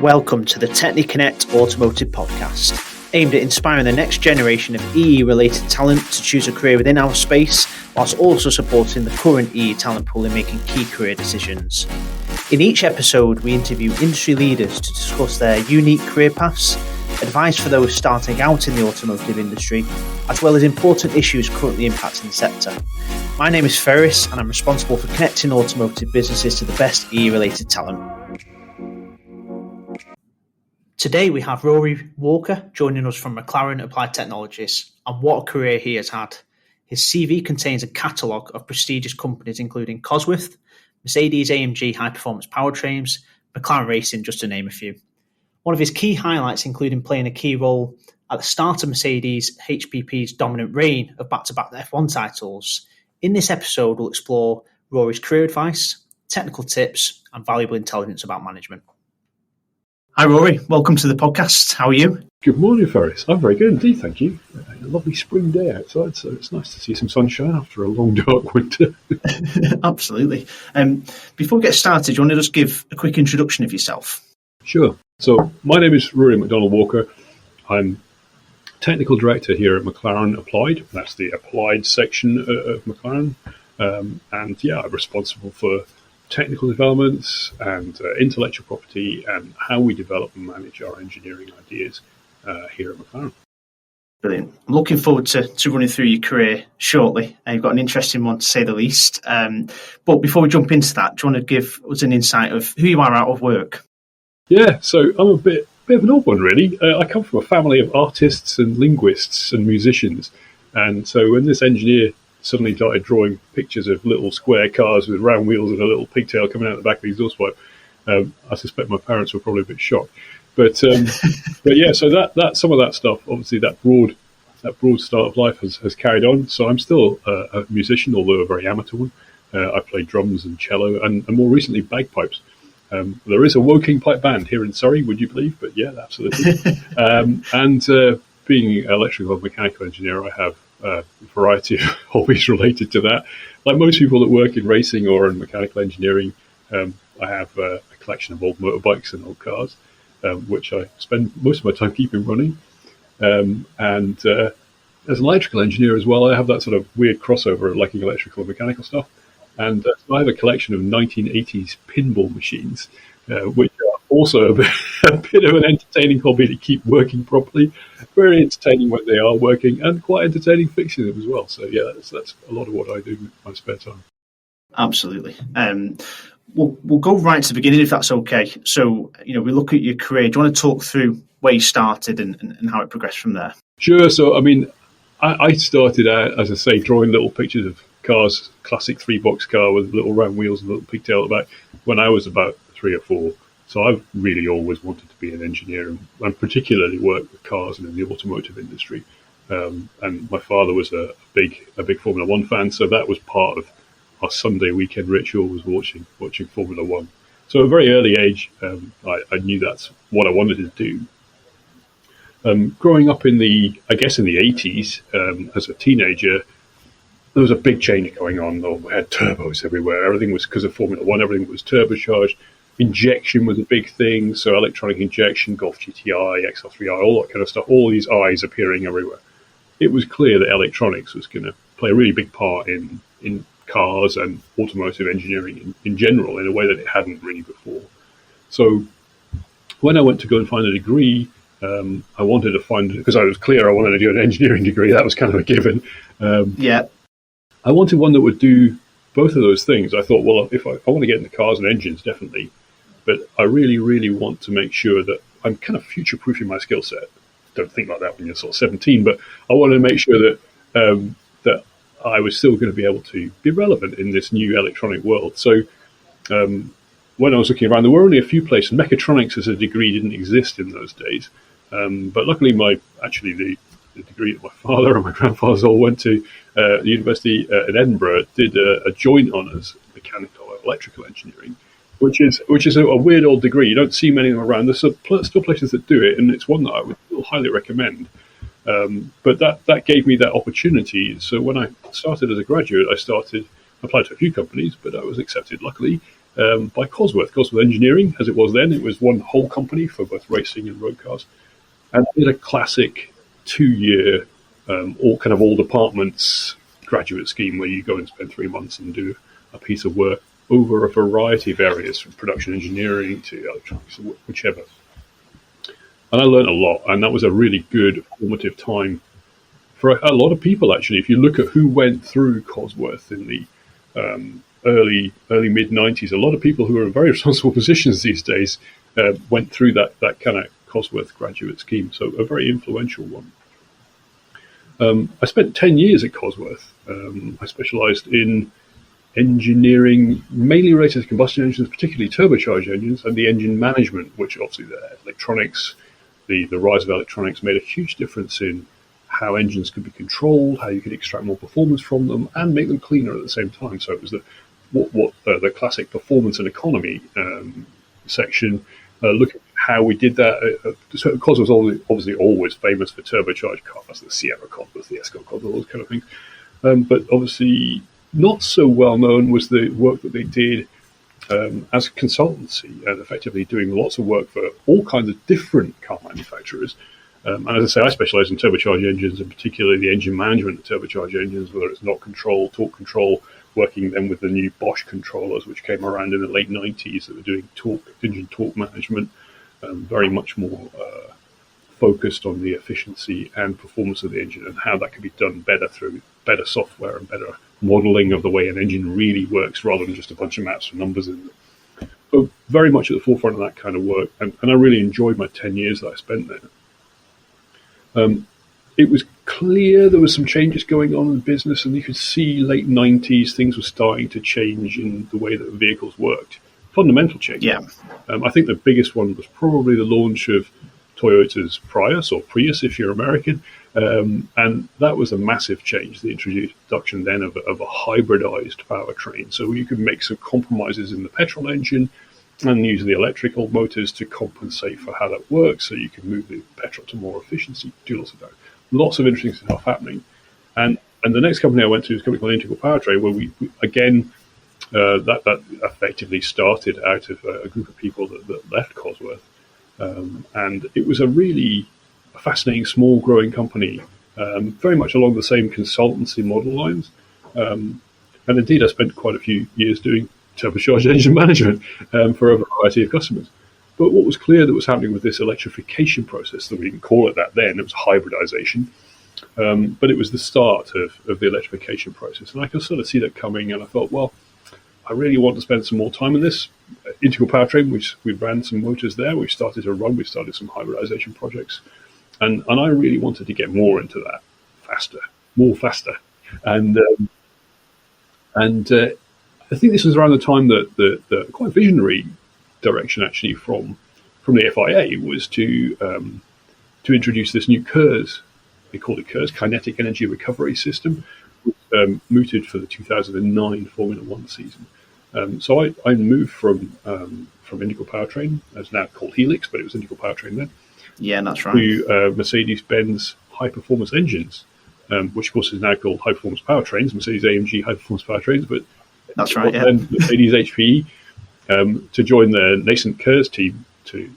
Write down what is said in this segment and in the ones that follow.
Welcome to the Techne Connect Automotive Podcast, aimed at inspiring the next generation of EE-related talent to choose a career within our space, whilst also supporting the current EE talent pool in making key career decisions. In each episode, we interview industry leaders to discuss their unique career paths, advice for those starting out in the automotive industry, as well as important issues currently impacting the sector. My name is Ferris, and I'm responsible for connecting automotive businesses to the best EE-related talent. Today we have Ruaraidh Walker joining us from McLaren Applied Technologies, and what a career he has had. His CV contains a catalogue of prestigious companies including Cosworth, Mercedes AMG high-performance powertrains, McLaren Racing, just to name a few. One of his key highlights include him playing a key role at the start of Mercedes HPP's dominant reign of back-to-back F1 titles. In this episode, we'll explore Ruaraidh's career advice, technical tips, and valuable intelligence about management. Hi Ruaraidh, welcome to the podcast. How are you? Good morning, Ferris. I'm very good indeed, thank you. A lovely spring day outside, so it's nice to see some sunshine after a long, dark winter. Absolutely. Before we get started, do you want to just give a quick introduction of yourself? Sure. So my name is Ruaraidh McDonald-Walker. I'm Technical Director here at McLaren Applied. That's the Applied section of McLaren. I'm responsible for technical developments and intellectual property and how we develop and manage our engineering ideas here at McLaren. Brilliant. I'm looking forward to running through your career shortly. You've got an interesting one, to say the least. But before we jump into that, do you want to give us an insight of who you are out of work? Yeah, so I'm a bit of an odd one, really. I come from a family of artists and linguists and musicians. And so when this engineer suddenly started drawing pictures of little square cars with round wheels and a little pigtail coming out the back of the exhaust pipe, I suspect my parents were probably a bit shocked. But yeah, so that some of that stuff, obviously that broad start of life has carried on. So I'm still a musician, although a very amateur one. I play drums and cello and more recently bagpipes. There is a Woking pipe band here in Surrey, would you believe? But yeah, absolutely. Being an electrical and mechanical engineer, I have a variety of hobbies related to that. Like most people that work in racing or in mechanical engineering, I have a collection of old motorbikes and old cars, which I spend most of my time keeping running. As an electrical engineer as well, I have that sort of weird crossover of liking electrical and mechanical stuff. And I have a collection of 1980s pinball machines, which are also a bit of an entertaining hobby to keep working properly. Very entertaining when they are working, and quite entertaining fixing them as well. So yeah, that's a lot of what I do in my spare time. Absolutely. We'll go right to the beginning if that's okay. So we look at your career. Do you want to talk through where you started and how it progressed from there? Sure. So I mean, I started out, as I say, drawing little pictures of cars, classic 3-box car with little round wheels and a little pigtail at the back, when I was about 3 or 4. So I've really always wanted to be an engineer and particularly work with cars and in the automotive industry. And my father was a big Formula One fan, so that was part of our Sunday weekend ritual, was watching Formula One. So at a very early age, I knew that's what I wanted to do. Growing up in the 80s, as a teenager, there was a big change going on. We had turbos everywhere. Everything was, because of Formula One, everything was turbocharged. Injection was a big thing, so electronic injection, Golf GTI, XR3i, all that kind of stuff, all these eyes appearing everywhere. It was clear that electronics was going to play a really big part in cars and automotive engineering in general, in a way that it hadn't really before. So when I went to go and find a degree, I wanted to find, because I was clear I wanted to do an engineering degree, that was kind of a given. I wanted one that would do both of those things. I thought, well, if I want to get into cars and engines, definitely, but I really, really want to make sure that I'm kind of future-proofing my skill set. Don't think like that when you're sort of 17, but I wanted to make sure that that I was still going to be able to be relevant in this new electronic world. So when I was looking around, there were only a few places. Mechatronics as a degree didn't exist in those days, but luckily the degree that my father and my grandfathers all went to, the university in Edinburgh, did a joint honours mechanical or electrical engineering, which is a weird old degree. You don't see many of them around. There's still places that do it, and it's one that I would still highly recommend. But that gave me that opportunity. So when I started as a graduate, I applied to a few companies, but I was accepted, luckily, by Cosworth Engineering, as it was then. It was one whole company for both racing and road cars. And did a classic 2-year, all departments graduate scheme where you go and spend 3 months and do a piece of work over a variety of areas, from production engineering to electronics, whichever. And I learned a lot, and that was a really good formative time for a lot of people, actually. If you look at who went through Cosworth in the early mid-90s, a lot of people who are in very responsible positions these days went through that kind of Cosworth graduate scheme, so a very influential one. I spent 10 years at Cosworth. I specialised in engineering, mainly related to combustion engines, particularly turbocharged engines, and the engine management, which obviously the electronics, the rise of electronics made a huge difference in how engines could be controlled, how you could extract more performance from them, and make them cleaner at the same time. So it was the classic performance and economy section, looking at how we did that. So Cosworth was obviously always famous for turbocharged cars, the Sierra Cosworth, the Escort Cosworth, those kind of things. But obviously not so well known was the work that they did as a consultancy, and effectively doing lots of work for all kinds of different car manufacturers. And as I say, I specialise in turbocharged engines, and particularly the engine management of turbocharged engines, whether it's knock control, torque control, working then with the new Bosch controllers, which came around in the late 90s, that were doing engine torque management, very much more focused on the efficiency and performance of the engine, and how that could be done better through better software and better modelling of the way an engine really works, rather than just a bunch of maths and numbers in it. So very much at the forefront of that kind of work, and I really enjoyed my 10 years that I spent there. It was clear there was some changes going on in the business, and you could see late 90s things were starting to change in the way that vehicles worked. Fundamental change. Yeah. I think the biggest one was probably the launch of Toyota's Prius, or Prius if you're American, and that was a massive change, the introduction then of a hybridized powertrain. So you could make some compromises in the petrol engine and use the electrical motors to compensate for how that works, so you can move the petrol to more efficiency, do lots of that. Lots of interesting stuff happening. And the next company I went to was a company called Integral Powertrain, where we again, that effectively started out of a group of people that left Cosworth. And it was a really fascinating, small, growing company, very much along the same consultancy model lines. And indeed, I spent quite a few years doing turbocharged engine management for a variety of customers. But what was clear that was happening with this electrification process, that we didn't call it that then, it was hybridization, but it was the start of the electrification process. And I could sort of see that coming, and I thought, well, I really want to spend some more time on this. Integral Powertrain, which we ran some motors there, we started to run, we started some hybridization projects, and I really wanted to get more into that, faster. And I think this was around the time that the quite visionary direction actually from the FIA was to introduce this new KERS. They called it KERS, Kinetic Energy Recovery System, which mooted for the 2009 Formula One season. So I moved from Integral Powertrain, as now called Helix, but it was Integral Powertrain then. Yeah, that's right. To Mercedes-Benz High Performance Engines, which of course is now called High Performance Powertrains, Mercedes AMG High Performance Powertrains, but that's right. Yeah. And Mercedes HPP to join the nascent KERS team to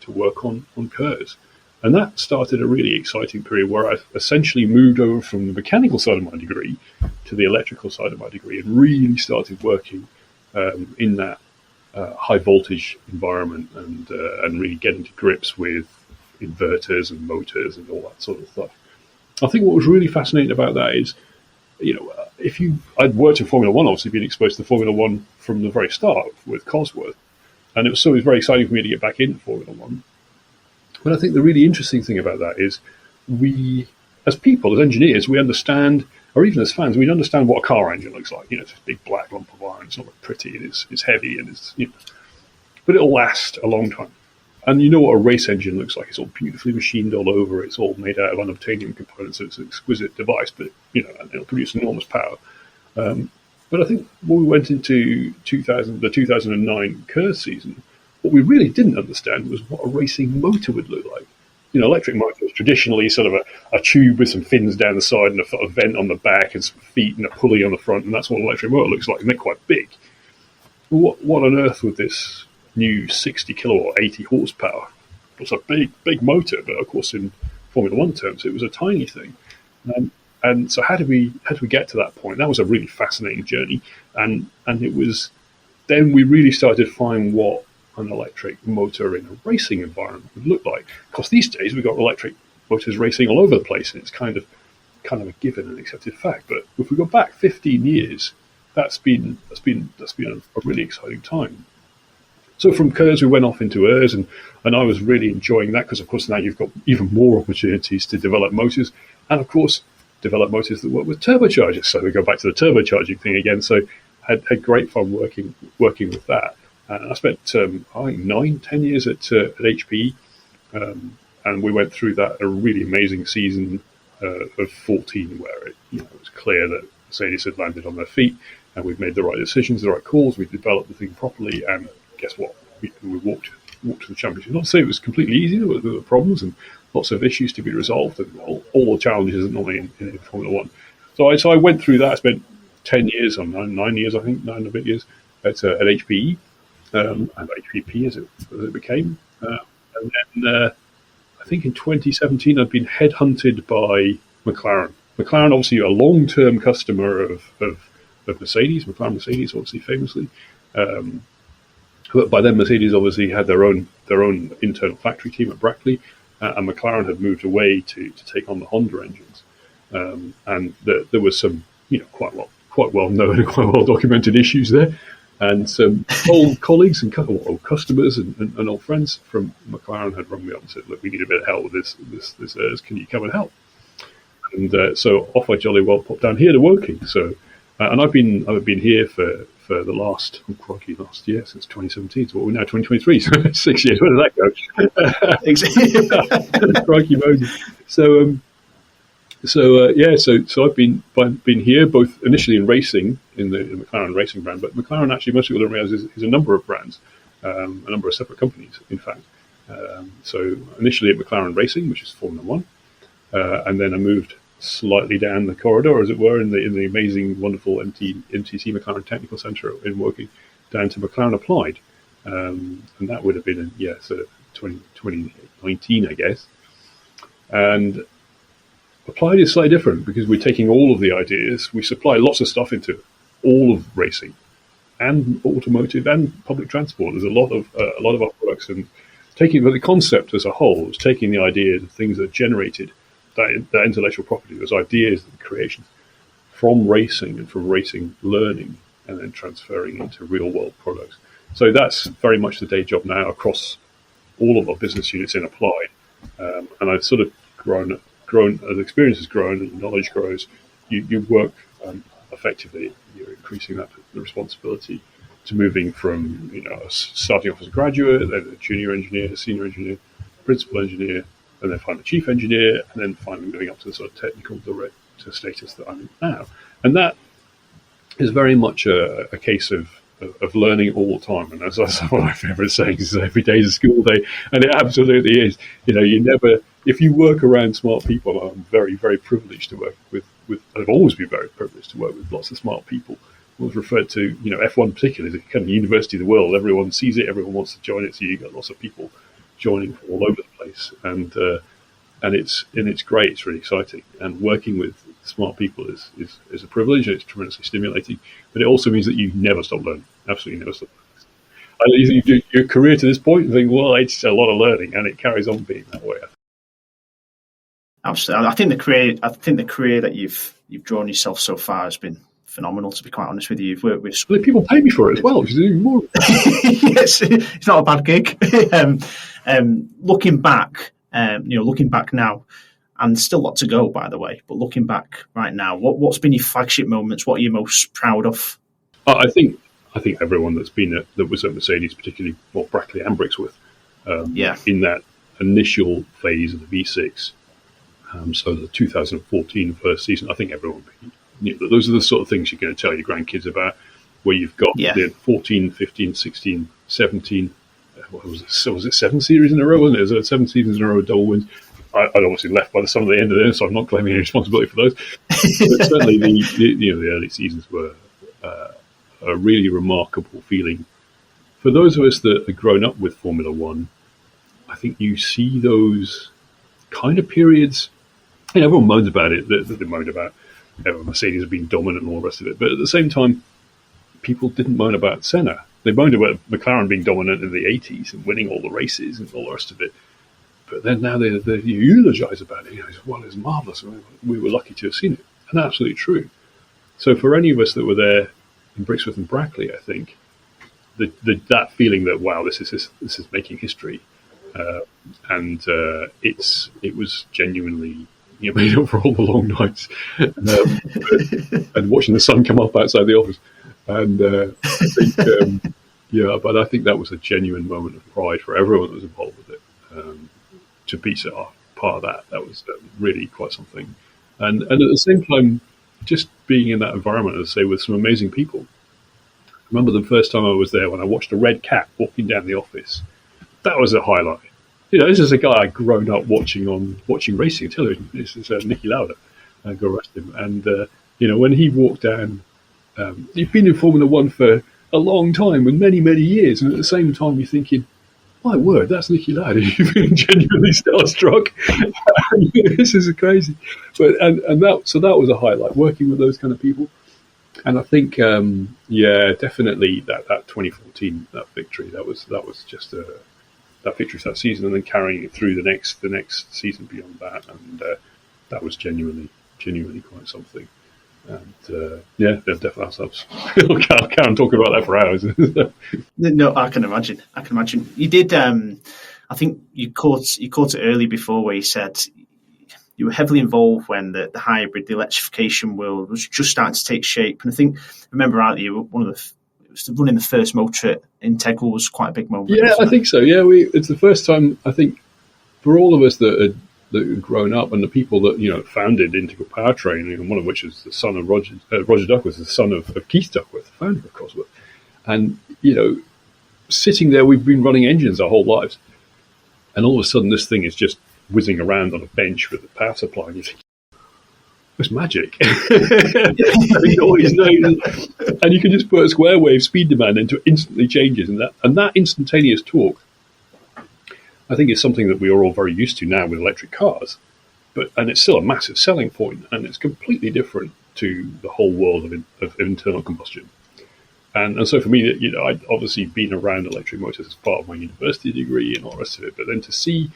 work on KERS. And that started a really exciting period where I essentially moved over from the mechanical side of my degree to the electrical side of my degree, and really started working in that high voltage environment, and really getting to grips with inverters and motors and all that sort of stuff. I think what was really fascinating about that is, I'd worked in Formula One, obviously been exposed to Formula One from the very start with Cosworth, and it was very exciting for me to get back into Formula One. But I think the really interesting thing about that is we, as people, as engineers, we understand, or even as fans, we understand what a car engine looks like. It's a big black lump of iron. It's not very pretty, and it's heavy, and but it'll last a long time. And you know what a race engine looks like. It's all beautifully machined all over. It's all made out of unobtainium components. So it's an exquisite device, but it'll produce enormous power. But I think when we went into the 2009 KERS season, what we really didn't understand was what a racing motor would look like. Electric motors traditionally sort of a tube with some fins down the side and a sort of vent on the back and some feet and a pulley on the front, and that's what an electric motor looks like, and they're quite big. what on earth would this new 60 kilowatt, 80 horsepower? It was a big motor, but of course in Formula One terms, it was a tiny thing. And so how did we get to that point? That was a really fascinating journey, and it was then we really started to find what an electric motor in a racing environment would look like. Because these days we've got electric motors racing all over the place, and it's kind of a given and accepted fact. But if we go back 15 years, that's been a really exciting time. So from KERS we went off into ERS, and I was really enjoying that because of course now you've got even more opportunities to develop motors, and of course develop motors that work with turbochargers. So we go back to the turbocharging thing again. So had great fun working with that. I spent I think 9-10 years at HPE, and we went through that a really amazing season of 14 where it was clear that Mercedes had landed on their feet and we've made the right decisions, the right calls, we developed the thing properly, and guess what? We walked to the championship. Not to say it was completely easy, there were problems and lots of issues to be resolved, and all the challenges that normally in Formula One. So I went through that. I spent 10 years, or 9 years, I think, 9 and a bit years at HPE, and HPP as it became. And then I think in 2017 I'd been headhunted by McLaren. McLaren, obviously a long-term customer of Mercedes, McLaren Mercedes, obviously famously. But by then Mercedes obviously had their own internal factory team at Brackley, and McLaren had moved away to take on the Honda engines. And there was some quite well known and quite well documented issues there, and some old colleagues and old customers and old friends from McLaren had rung me up and said, "Look, we need a bit of help with this ERS. Can you come and help?" And so off I jolly well popped down here to Woking. So and I've been here for the last year, since 2017. So we're now 2023, so 6 years. Where did that go? Crikey Moses. So I've been here both initially in racing in the McLaren Racing brand, but McLaren actually, most people don't realise, is a number of brands, a number of separate companies, in fact. So initially at McLaren Racing, which is Formula One, and then I moved slightly down the corridor, as it were, in the amazing, wonderful MTT McLaren Technical Centre in Woking, down to McLaren Applied, and that would have been in 2019, I guess. And Applied is slightly different because we're taking all of the ideas. We supply lots of stuff into all of racing and automotive and public transport. There's a lot of our products, and taking the concept as a whole is taking the ideas and things that generated that intellectual property, those ideas and creations from racing and from racing learning, and then transferring into real world products. So that's very much the day job now across all of our business units in Applied, and I've sort of grown as experience has grown and knowledge grows. You work effectively. You're increasing the responsibility to moving from starting off as a graduate, then a junior engineer, senior engineer, principal engineer, and then finally chief engineer, and then finally moving up to the sort of technical director status that I'm in now. And that is very much a case of learning all the time. And as one of my favourite sayings is, every day is a school day, and it absolutely is. You never, if you work around smart people, I'm very, very privileged to work with I've always been very privileged to work with lots of smart people. I was referred to, F1 particularly, as a kind of university of the world. Everyone sees it, everyone wants to join it, so you get lots of people joining from all over the place, and it's great. It's really exciting, and working with smart people is a privilege. It's tremendously stimulating, but it also means that you never stop learning. Absolutely never stop learning. You do your career to this point and think, well, it's a lot of learning, and it carries on being that way. Absolutely, I think the career that you've drawn yourself so far has been phenomenal, to be quite honest with you. You've worked with... Well, people pay me for it as well, which is even more. Yes, it's not a bad gig. Looking back now, and still a lot to go, by the way, but looking back right now, what's been your flagship moments? What are you most proud of? I think everyone that was at Mercedes, particularly Brackley and Brixworth, in that initial phase of the V6, so the 2014 first season, I think everyone, those are the sort of things you're going to tell your grandkids about, where you've got the 14, 15, 16, 17, was it 7 series in a row, wasn't it? So 7 seasons in a row of double wins. I'd obviously left by the sum of the end of them, so I'm not claiming any responsibility for those. But certainly the early seasons were a really remarkable feeling. For those of us that have grown up with Formula One, I think you see those kind of periods. Everyone moans about it. They moan about Mercedes being dominant and all the rest of it. But at the same time, people didn't moan about Senna. They moaned about McLaren being dominant in the 80s and winning all the races and all the rest of it. But then now they eulogise about it. Well, it's marvellous. We were lucky to have seen it. And that's absolutely true. So for any of us that were there in Brixworth and Brackley, I think, that feeling that, wow, this is making history. And it was genuinely made up for all the long nights and watching the sun come up outside the office. And I think, but I think that was a genuine moment of pride for everyone that was involved with it. To be part of that was really quite something. And at the same time, just being in that environment, as I say, with some amazing people. I remember the first time I was there when I watched a red cat walking down the office. That was a highlight. This is a guy I'd grown up watching racing television. This is Nicky Lauda. God rest him. And when he walked down, he'd been in Formula One for a long time, and many, many years. And at the same time, you're thinking, my word, that's Nicky Lauda. You've been genuinely starstruck. This is crazy. But that was a highlight, working with those kind of people. And I think, definitely that 2014 that victory that was just that victory for that season, and then carrying it through the next season beyond that, and that was genuinely quite something. And they've definitely ourselves. I'll carry on talking about that for hours. No, I can imagine. You did. I think you caught it early before, where you said you were heavily involved when the hybrid, the electrification world was just starting to take shape. And I think, remember rightly, you were running the first motor at Integral was quite a big moment. Yeah, I think so. Yeah, it's the first time, I think, for all of us that had grown up, and the people that founded Integral Powertrain, and one of which is the son of Roger Duckworth, the son of Keith Duckworth, the founder of Cosworth. And sitting there, we've been running engines our whole lives, and all of a sudden this thing is just whizzing around on a bench with a power supply, and you think, it's magic. And you can just put a square wave speed demand into it, instantly changes, and that instantaneous torque, I think, is something that we are all very used to now with electric cars, and it's still a massive selling point, and it's completely different to the whole world of internal combustion. And so for me, I'd obviously been around electric motors as part of my university degree and all the rest of it, but then to see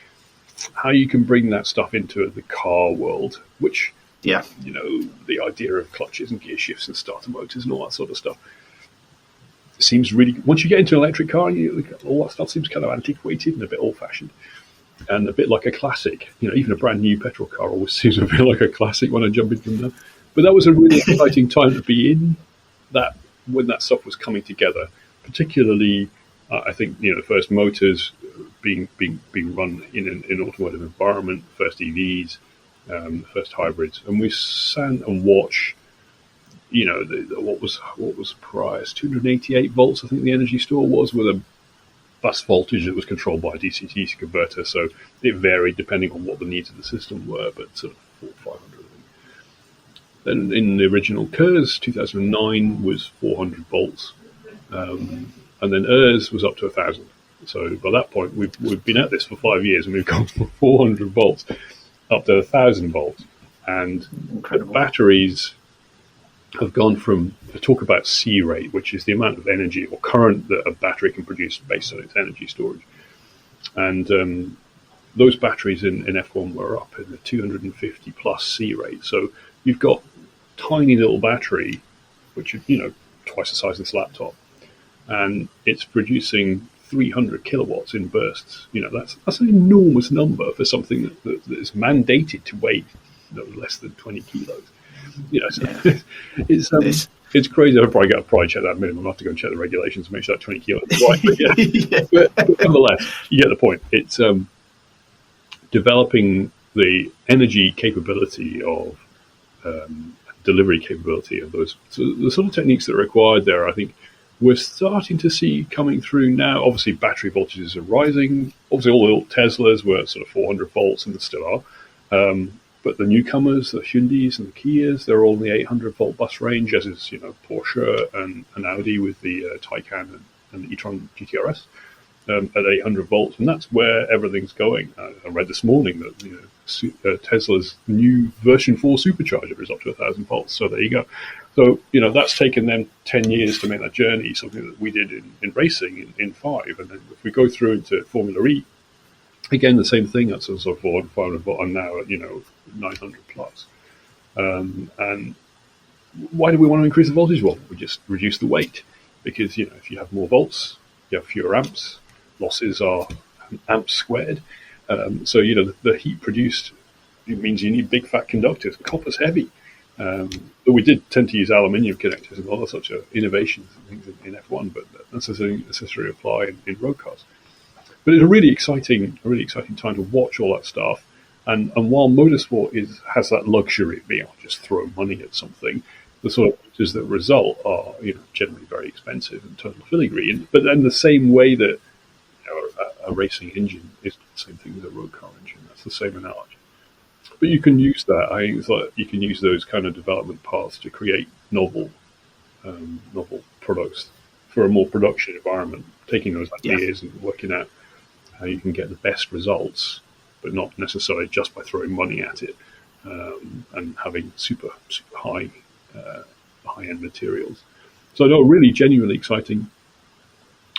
how you can bring that stuff into the car world, which, the idea of clutches and gear shifts and starter motors and all that sort of stuff, seems really, once you get into an electric car, all that stuff seems kind of antiquated and a bit old-fashioned and a bit like a classic. Even a brand new petrol car always seems a bit like a classic when I jump into them. But that was a really exciting time to be in, that when that stuff was coming together, particularly I think the first motors being run in an automotive environment, first EVs, first hybrids, and we sat and watched. What was price 288 volts, I think the energy store was, with a bus voltage that was controlled by a DC-DC converter, so it varied depending on what the needs of the system were, but sort of 400-500. Then in the original KERS, 2009 was 400 volts, and then ERS was up to 1,000. So by that point, we've been at this for 5 years, and we've gone from 400 volts up to 1,000 volts, and incredible. The batteries have gone from, talk about C rate, which is the amount of energy or current that a battery can produce based on its energy storage. And those batteries in F1 were up in the 250 plus C rate. So you've got tiny little battery, which is, twice the size of this laptop, and it's producing 300 kilowatts in bursts. That's an enormous number for something that is mandated to weigh less than 20 kilos. It's crazy. I'll probably check that minimum. I'll have to go and check the regulations to make sure that 20 kilos is right. But nonetheless, you get the point. It's developing the energy capability of delivery capability of those. So the sort of techniques that are required there, I think, we're starting to see coming through now. Obviously, battery voltages are rising. Obviously, all the little Teslas were sort of 400 volts, and they still are. But the newcomers, the Hyundais and the Kias, they're all in the 800-volt bus range, as is Porsche and Audi with the Taycan and the e-tron GTRS at 800 volts, and that's where everything's going. I read this morning that Tesla's new version 4 supercharger is up to 1,000 volts. So there you go. So that's taken them 10 years to make that journey. Something that we did in racing in 5, and then if we go through into Formula E, again the same thing. That's also 400, 500 volt, and now at 900 plus. And why do we want to increase the voltage? Well, we just reduce the weight, because if you have more volts, you have fewer amps. Losses are amps squared. So the heat produced, it means you need big fat conductors. Copper's heavy. But we did tend to use aluminium connectors and other such innovations and things in F1, but that's necessarily apply in road cars. But it's a really exciting time to watch all that stuff. And while motorsport has that luxury of being able to just throw money at something, the sort of features that result are generally very expensive and total filigree. But then the same way that a racing engine is the same thing as a road car engine. That's the same analogy. But you can use that. I think it's like you can use those kind of development paths to create novel products for a more production environment, taking those ideas and working out how you can get the best results, but not necessarily just by throwing money at it, and having super high end materials. So no, really genuinely exciting,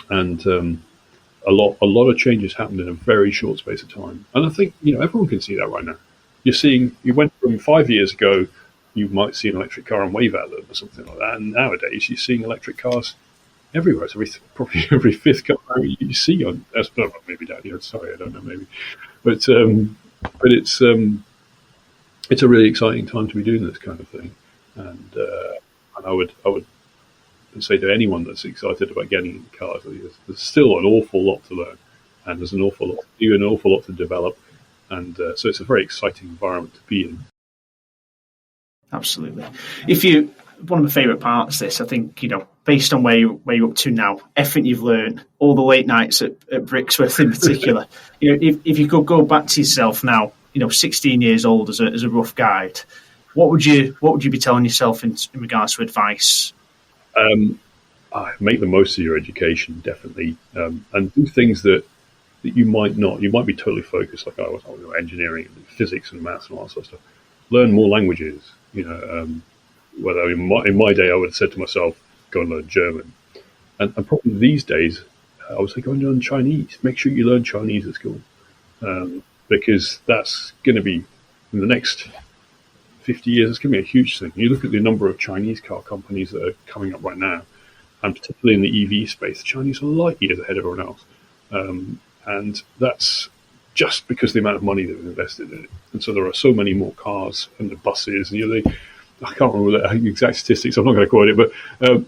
and a lot of changes happened in a very short space of time. And I think everyone can see that right now. You went from 5 years ago, you might see an electric car and wave at them or something like that, and nowadays you're seeing electric cars everywhere. It's probably every fifth car you see on. Maybe that. Sorry, I don't know. Maybe, but it's a really exciting time to be doing this kind of thing. And I would say to anyone that's excited about getting into cars, there's still an awful lot to learn, and there's an awful lot to do, an awful lot to develop, and so it's a very exciting environment to be in. Absolutely. One of my favourite parts of this, I think, based on where you're up to now, everything you've learned, all the late nights at Brixworth in particular, if you could go back to yourself now, 16 years old as a rough guide, what would you be telling yourself in regards to advice? Make the most of your education, definitely, and do things that you might not. You might be totally focused, like I was on engineering, and physics, and maths, and all that sort of stuff. Learn more languages. Whether in my day, I would have said to myself, go and learn German, and probably these days, I would say go and learn Chinese. Make sure you learn Chinese at school, because that's going to be in the next 50 years, it's going to be a huge thing. You look at the number of Chinese car companies that are coming up right now, and particularly in the EV space, the Chinese are light years ahead of everyone else. And that's just because of the amount of money that was invested in it. And so there are so many more cars and the buses. I can't remember the exact statistics, I'm not going to quote it, but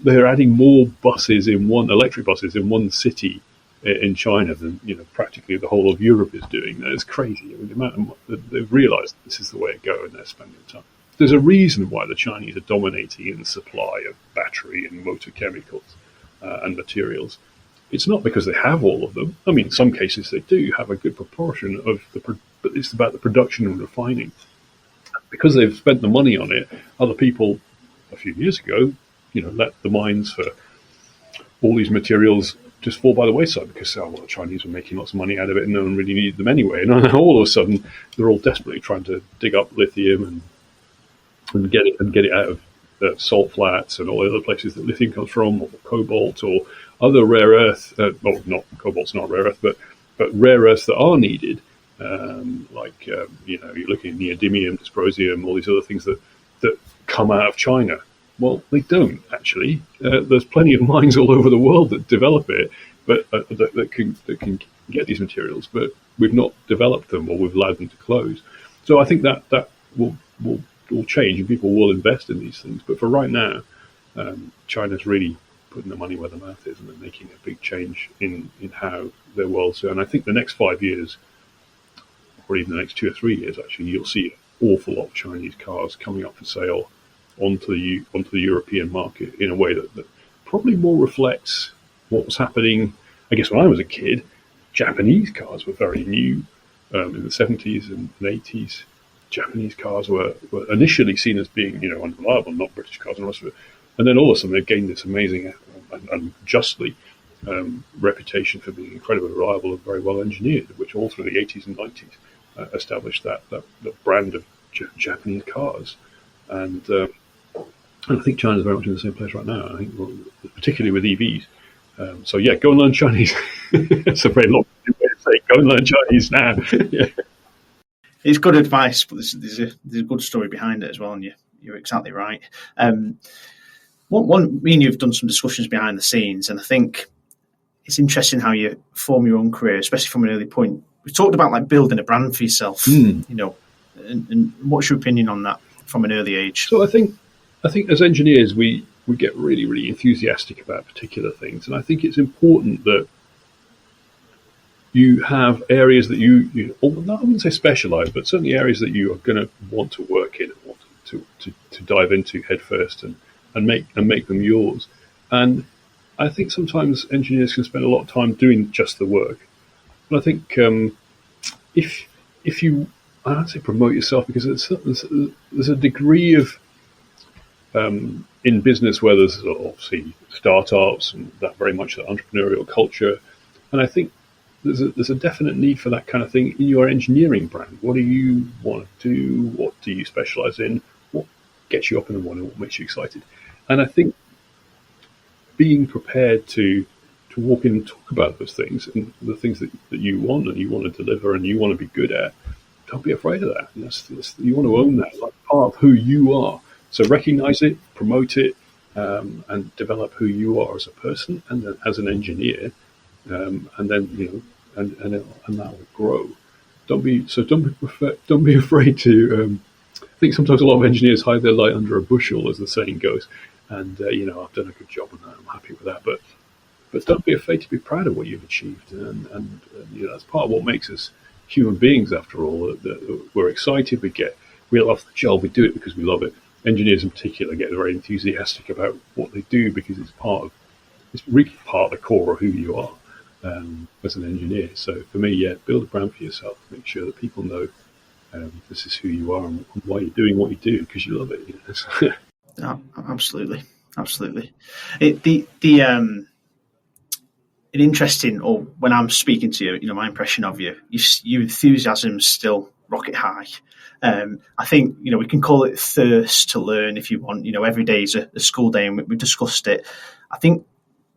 they're adding more electric buses in one city in China than practically the whole of Europe is doing. It's crazy. The amount of, they've realised this is the way to go, and they're spending time. There's a reason why the Chinese are dominating in the supply of battery and motor chemicals and materials. It's not because they have all of them. I mean, in some cases they do have a good proportion of but it's about the production and refining. Because they've spent the money on it, other people a few years ago, let the mines for all these materials just fall by the wayside because the Chinese were making lots of money out of it and no one really needed them anyway. And all of a sudden, they're all desperately trying to dig up lithium and get it out of salt flats and all the other places that lithium comes from, or cobalt or other rare earth. Cobalt's not rare earth, but rare earths that are needed, you're looking at neodymium, dysprosium, all these other things that come out of China. Well, they don't actually. There's plenty of mines all over the world that develop it, but that can get these materials. But we've not developed them, or we've allowed them to close. So I think that will change, and people will invest in these things. But for right now, China's really putting the money where the mouth is, and they're making a big change in how their world's. And I think the next 5 years, or even the next 2 or 3 years, actually, you'll see an awful lot of Chinese cars coming up for sale onto the European market in a way that probably more reflects what was happening. I guess when I was a kid, Japanese cars were very new in the 70s and 80s, Japanese cars were initially seen as being, unreliable, not British cars and the rest of it. And then all of a sudden they gained this amazing and justly reputation for being incredibly reliable and very well engineered, which all through the 80s and 90s established that brand of Japanese cars. And I think China's very much in the same place right now. I think, particularly with EVs. So yeah, go and learn Chinese. It's a very long way to say, go and learn Chinese now. Yeah. It's good advice, but there's a good story behind it as well, and you're exactly right. Me and you've done some discussions behind the scenes, and I think it's interesting how you form your own career, especially from an early point. We talked about like building a brand for yourself, and what's your opinion on that from an early age? So I think as engineers we get really, really enthusiastic about particular things, and I think it's important that you have areas that you I wouldn't say specialise, but certainly areas that you are going to want to work in and want to dive into head first and make them yours. And I think sometimes engineers can spend a lot of time doing just the work. And I think if you, I don't say promote yourself, because there's a degree of in business where there's obviously startups and that very much that entrepreneurial culture, and I think there's a definite need for that kind of thing in your engineering brand. What do you want to do? What do you specialize in? What gets you up in the morning? What makes you excited? And I think being prepared to walk in and talk about those things and the things that you want and you want to deliver and you want to be good at, don't be afraid of that. You want to own that, like part of who you are. So recognize it, promote it, and develop who you are as a person and then as an engineer. And then and that will grow. Don't be afraid to. I think sometimes a lot of engineers hide their light under a bushel, as the saying goes. And I've done a good job on that. I'm happy with that. But don't be afraid to be proud of what you've achieved. And that's part of what makes us human beings. After all, that we're excited. We love the job. We do it because we love it. Engineers in particular get very enthusiastic about what they do because it's really part of the core of who you are. As an engineer. So for me, build a brand for yourself. Make sure that people know this is who you are and why you're doing what you do because you love it. Absolutely. An interesting, or when I'm speaking to you, my impression of your enthusiasm's still rocket high. I think we can call it thirst to learn if you want. Every day is a school day, and we've discussed it. I think.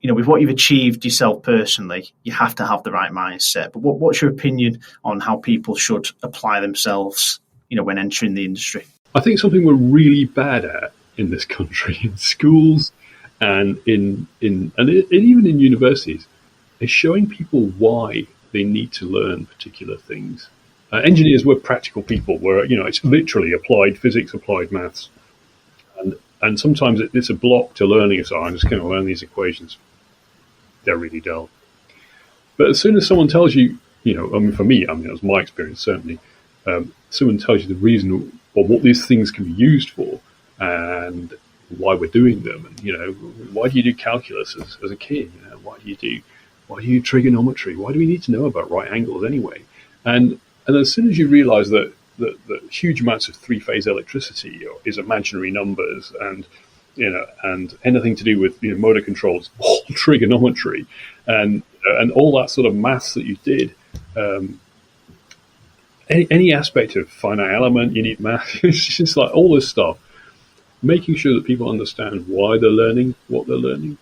With what you've achieved yourself personally, you have to have the right mindset. But what's your opinion on how people should apply themselves, when entering the industry? I think something we're really bad at in this country, in schools and in even in universities, is showing people why they need to learn particular things. Engineers, we're practical people. It's literally applied physics, applied maths, and sometimes it's a block to learning. So I'm just going to learn these equations. They're really dull. But as soon as someone tells you, for me, that was my experience, certainly, someone tells you the reason or what these things can be used for and why we're doing them. And, why do you do calculus as a kid? Why do you do trigonometry? Why do we need to know about right angles anyway? And as soon as you realize that huge amounts of three-phase electricity is imaginary numbers and anything to do with motor controls, all trigonometry, and all that sort of maths that you did. Any aspect of finite element, you need math. It's just like all this stuff. Making sure that people understand why they're learning what they're learning,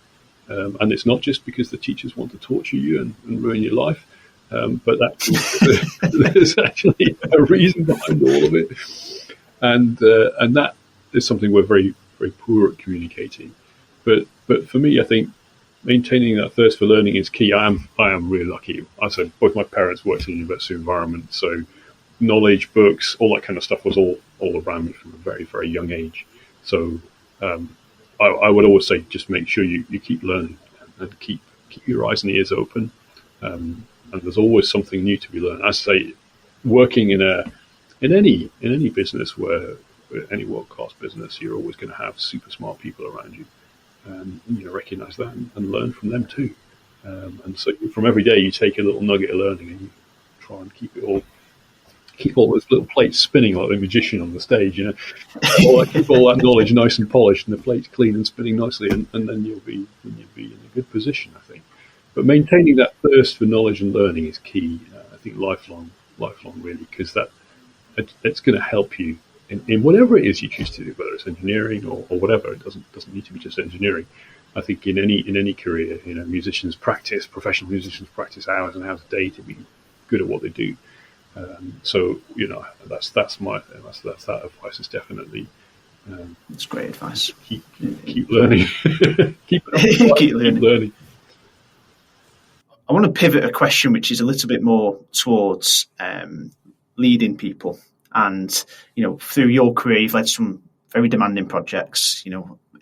and it's not just because the teachers want to torture you and ruin your life, but there's actually a reason behind all of it, and that is something we're very, very poor at communicating. But for me, I think maintaining that thirst for learning is key. I am really lucky. I said both my parents worked in the university environment, so knowledge, books, all that kind of stuff was all around me from a very, very young age. So I would always say just make sure you keep learning and keep your eyes and ears open. And there's always something new to be learned. I say working in any business any world-class business, you're always going to have super smart people around you. You recognize that and learn from them too. And so from every day you take a little nugget of learning and you try and keep it all keep all those little plates spinning like the magician on the stage, keep all that knowledge nice and polished and the plates clean and spinning nicely, and then you'll be in a good position, I think. But maintaining that thirst for knowledge and learning is key. I think lifelong really, because it's going to help you in whatever it is you choose to do, whether it's engineering or whatever. It doesn't need to be just engineering. I think in any career, professional musicians practice hours and hours a day to be good at what they do. So that's that advice is definitely. That's great advice. Keep learning. keep learning. I want to pivot a question which is a little bit more towards leading people, and through your career you've led some very demanding projects.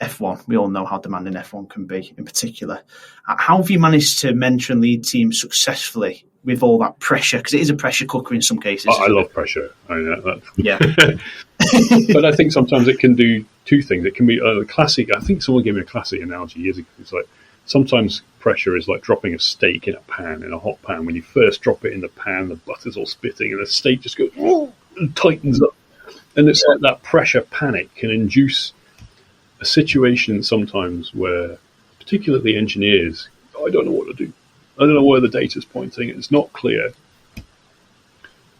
F1, we all know how demanding F1 can be in particular. How have you managed to mentor and lead teams successfully with all that pressure? Because it is a pressure cooker in some cases. I love pressure. Yeah. But I think sometimes it can do two things. It can be a classic. I think someone gave me a classic analogy years ago. It's like sometimes pressure is like dropping a steak in a hot pan. When you first drop it in the pan, the butter's all spitting and the steak just goes and tightens up. And it's like that pressure panic can induce a situation sometimes where, particularly engineers, I don't know what to do. I don't know where the data's pointing. It's not clear.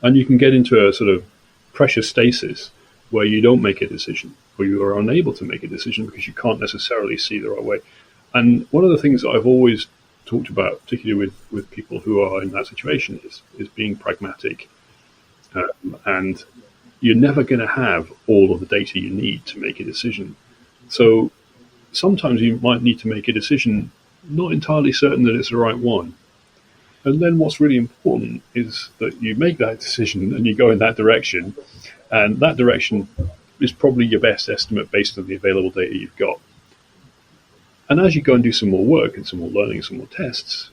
And you can get into a sort of pressure stasis where you don't make a decision, or you are unable to make a decision because you can't necessarily see the right way. And one of the things that I've always talked about, particularly with people who are in that situation, is being pragmatic. And you're never going to have all of the data you need to make a decision. So sometimes you might need to make a decision not entirely certain that it's the right one. And then what's really important is that you make that decision and you go in that direction. And that direction is probably your best estimate based on the available data you've got. And as you go and do some more work and some more learning, some more tests,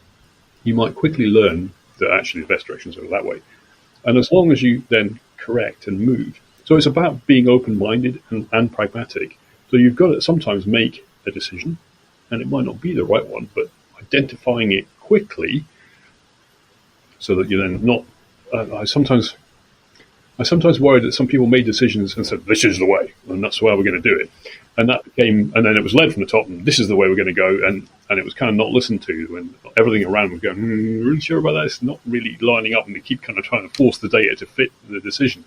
you might quickly learn that actually the best directions are that way. And as long as you then correct and move. So it's about being open-minded and pragmatic. So you've got to sometimes make a decision, and it might not be the right one, but identifying it quickly so that you're then not... I sometimes worry that some people made decisions and said, this is the way, and that's the way we're going to do it. And then it was led from the top, and this is the way we're going to go, and it was kind of not listened to when everything around was going, really sure about that? It's not really lining up, and they keep kind of trying to force the data to fit the decision.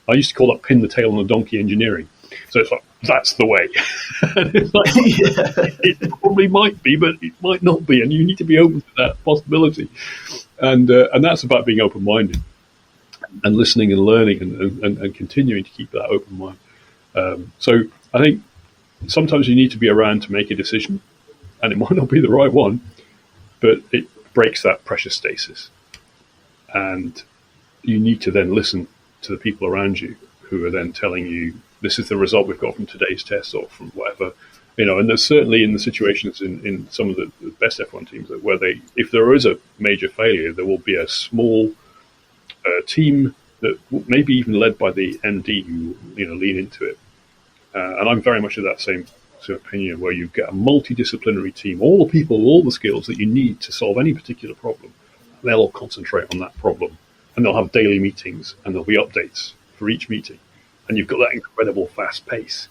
I used to call that pin the tail on the donkey engineering. So it's like, that's the way. And it's like, it probably might be, but it might not be, and you need to be open to that possibility. And that's about being open-minded and listening and learning and continuing to keep that open mind. So I think sometimes you need to be around to make a decision, and it might not be the right one, but it breaks that pressure stasis. And you need to then listen to the people around you who are then telling you, this is the result we've got from today's test or from whatever. And there's certainly in the situations in some of the best F1 teams where if there is a major failure, there will be a small team that maybe even led by the MD who lean into it. And I'm very much of that same sort of opinion, where you get a multidisciplinary team, all the people, all the skills that you need to solve any particular problem. They'll all concentrate on that problem, and they'll have daily meetings, and there'll be updates for each meeting. And you've got that incredible fast pace.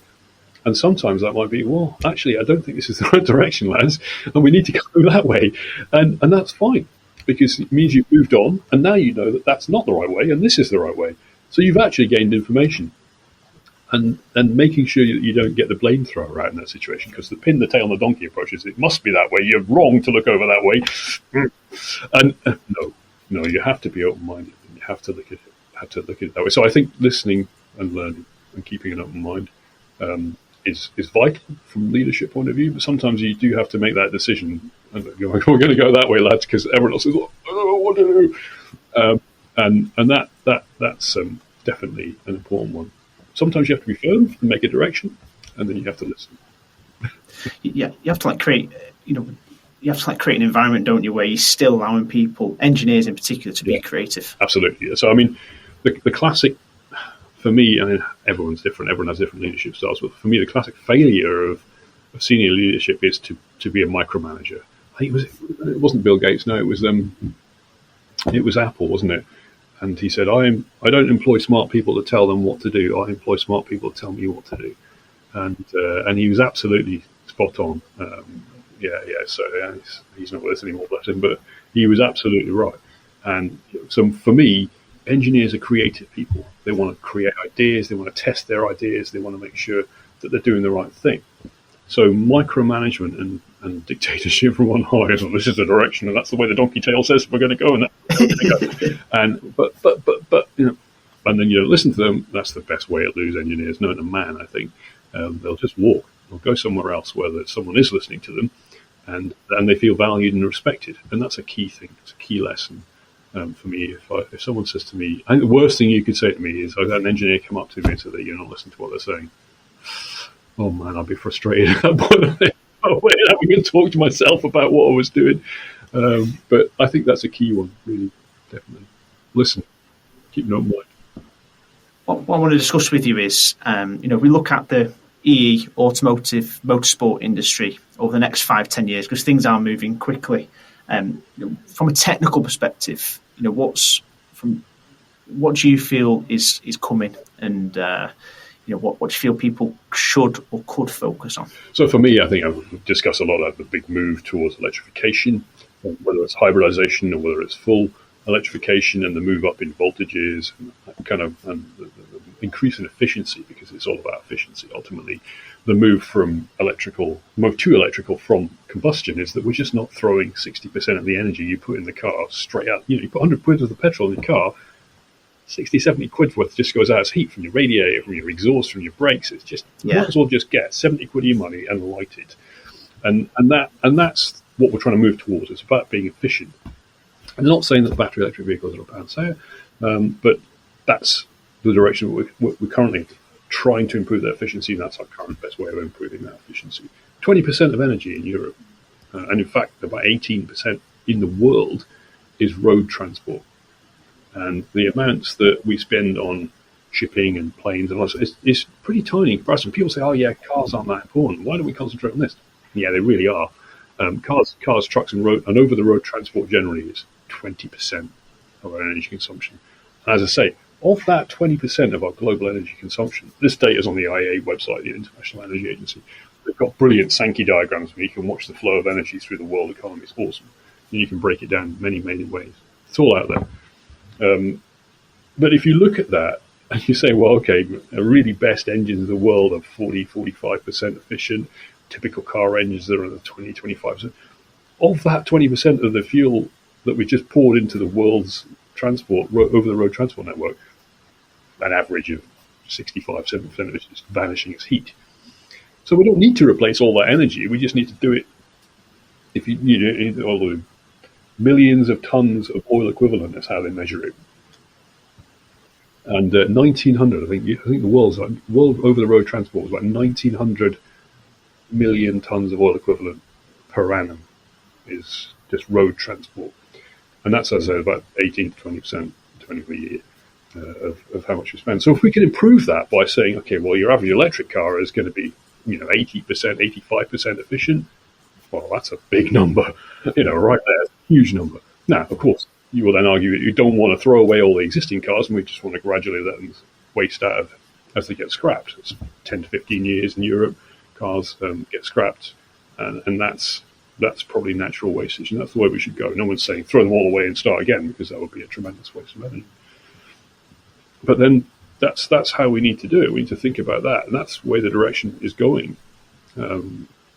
And sometimes that might be, well, actually, I don't think this is the right direction, lads, and we need to go that way. And that's fine, because it means you've moved on, and now you know that that's not the right way, and this is the right way. So you've actually gained information. And making sure that you don't get the blame thrower out in that situation, because the pin the tail on the donkey approach is, it must be that way, you're wrong to look over that way. And no, you have to be open-minded, and you have to look at it that way. So I think listening and learning and keeping an open mind is vital from a leadership point of view, but sometimes you do have to make that decision, and we're going to go that way, lads, because everyone else is like, I don't know what to do. And that's definitely an important one. Sometimes you have to be firm and make a direction, and then you have to listen. Yeah, you have to create an environment, don't you, where you're still allowing people, engineers in particular, to be creative. Absolutely. So I mean, the classic, for me, I mean, everyone's different. Everyone has different leadership styles. But for me, the classic failure of senior leadership is to be a micromanager. I think it wasn't Bill Gates. No, it was Apple, wasn't it? And he said, I don't employ smart people to tell them what to do. I employ smart people to tell me what to do. And he was absolutely spot on. So he's not with us anymore, bless him, but he was absolutely right. And so for me, engineers are creative people. They want to create ideas. They want to test their ideas. They want to make sure that they're doing the right thing. So micromanagement and dictatorship from on high is, well, this is the direction, and that's the way the donkey tail says we're going to go, and that's where we're going to go. And but and then you listen to them. That's the best way to lose engineers. Known to man, I think they'll just walk. They'll go somewhere else where someone is listening to them, and they feel valued and respected. And that's a key thing. It's a key lesson for me. If someone says to me, I think the worst thing you could say to me is, I've had an engineer come up to me and say that you're not listening to what they're saying. Oh man, I'd be frustrated at that point. I can talk to myself about what I was doing. But I think that's a key one, really, definitely. Listen, keep an open mind. What I want to discuss with you is, we look at the EE, automotive, motorsport industry over the next 5-10 years, because things are moving quickly. From a technical perspective, what do you feel is coming, and what do you feel people should or could focus on? So for me, I think I've discussed a lot of the big move towards electrification, whether it's hybridization or whether it's full electrification, and the move up in voltages and the increase in efficiency, because it's all about efficiency. Ultimately, the move to electrical from combustion is that we're just not throwing 60% of the energy you put in the car straight out. You put 100 quid of the petrol in your car, 60, 70 quid worth just goes out as heat from your radiator, from your exhaust, from your brakes. It's just, you might as well just get 70 quid of your money and light it. And that's what we're trying to move towards. It's about being efficient. I'm not saying that battery electric vehicles are a panacea, but that's the direction we're currently trying to improve their efficiency, and that's our current best way of improving that efficiency. 20% of energy in Europe, and in fact about 18% in the world, is road transport. And the amounts that we spend on shipping and planes and all that is pretty tiny in comparison. People say, oh yeah, cars aren't that important. Why don't we concentrate on this? Yeah, they really are. Cars, trucks and over-the-road transport generally is 20% of our energy consumption. And as I say, of that 20% of our global energy consumption, this data is on the IEA website, the International Energy Agency. They've got brilliant Sankey diagrams where you can watch the flow of energy through the world economy. It's awesome. And you can break it down in many, many ways. It's all out there. But if you look at that and you say, well, okay, the really best engines in the world are 40-45% efficient, typical car engines that are at 20-25%. Of that 20% of the fuel that we just poured into the world's transport, over-the-road transport network, an average of 65-70% of it is just vanishing as heat. So we don't need to replace all that energy. We just need to do it. If all the millions of tons of oil equivalent, that's how they measure it. And 1900, I think the world over-the-road transport was about 1900 million tons of oil equivalent per annum is just road transport, and that's, as I say, about 18 to 20%, depending on the year, of how much we spend. So if we can improve that by saying, okay, well, your average electric car is going to be 80%, 85% efficient. Well, that's a big number, right there, a huge number. Now, of course, you will then argue that you don't want to throw away all the existing cars, and we just want to gradually let them waste out as they get scrapped. It's 10 to 15 years in Europe, cars get scrapped, and that's probably natural wastage, and that's the way we should go. No one's saying throw them all away and start again, because that would be a tremendous waste of energy. But then that's how we need to do it. We need to think about that, and that's where the direction is going.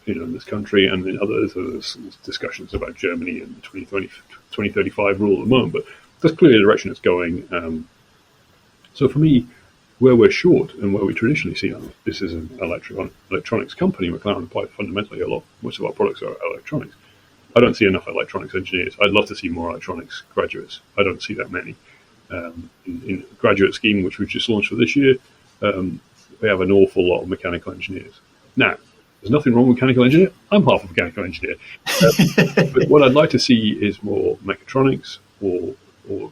In this country and in others, there's discussions about Germany and the 2035 rule at the moment, but that's clearly the direction it's going. So for me, where we're short and where we traditionally see this is an electronics company, McLaren Applied, fundamentally most of our products are electronics. I don't see enough electronics engineers. I'd love to see more electronics graduates. I don't see that many. In the graduate scheme, which we've just launched for this year, we have an awful lot of mechanical engineers. Now, there's nothing wrong with mechanical engineer. I'm half a mechanical engineer. But what I'd like to see is more mechatronics or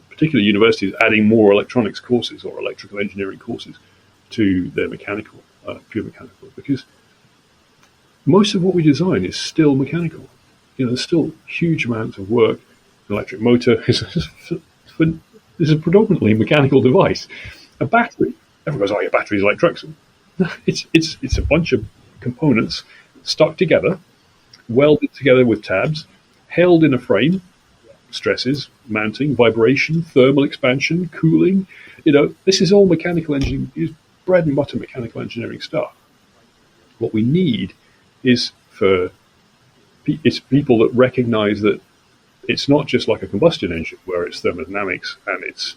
particular universities adding more electronics courses or electrical engineering courses to their mechanical, pure mechanical, because most of what we design is still mechanical. There's still huge amounts of work. An electric motor is This is a predominantly mechanical device. A battery, everyone goes, oh, your batteries like trucks. No, it's a bunch of components stuck together, welded together with tabs, held in a frame, stresses, mounting, vibration, thermal expansion, cooling. This is all mechanical engineering, is bread and butter mechanical engineering stuff. What we need is people that recognize that it's not just like a combustion engine where it's thermodynamics and it's